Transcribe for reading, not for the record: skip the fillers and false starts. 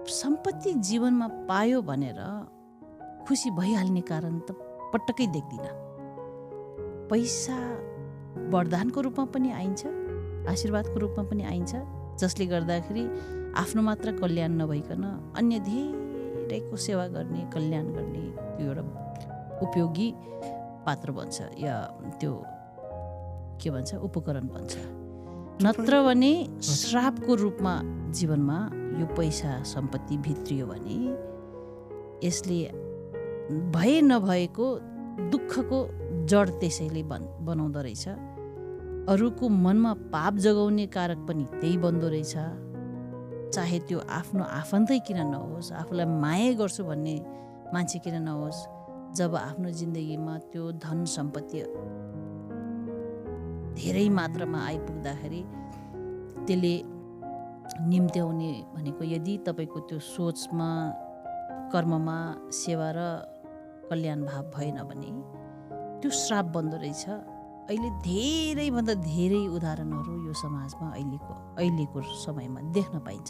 सम्पत्ति जीवनमा पायो भनेर खुसी भइहाल्ने कारण त पटक्कै देख्दिनँ। पैसा वरदानको रूपमा पनि आइन्छ, आशीर्वादको रूपमा पनि आइन्छ, जसले गर्दाखेरि आफ्नो मात्र कल्याण नभइकन अन्य धेरैको सेवा गर्ने, कल्याण गर्ने त्यो एउटा उपयोगी पात्र बन्छ या त्यो के भन्छ उपकरण बन्छ। नत्र भने श्रापको रूपमा जीवनमा यो पैसा सम्पत्ति भित्रियो भने यसले भए नभएको दुःखको जड त्यसैले बनाउँदो रहेछ। अरूको मनमा पाप जगाउने कारक पनि त्यही बन्दो रहेछ। चाहे त्यो आफ्नो आफन्तै किन नहोस्, आफूलाई माया गर्छु भन्ने मान्छे किन नहोस्, जब आफ्नो जिन्दगीमा त्यो धन सम्पत्ति धेरै मात्रामा आइपुग्दाखेरि त्यसले निम्त्याउने भनेको यदि तपाईँको त्यो सोचमा, कर्ममा सेवा र कल्याण भाव भएन भने त्यो श्राप बन्दो रहेछ। अहिले धेरैभन्दा धेरै उदाहरणहरू यो समाजमा अहिलेको समयमा देख्न पाइन्छ।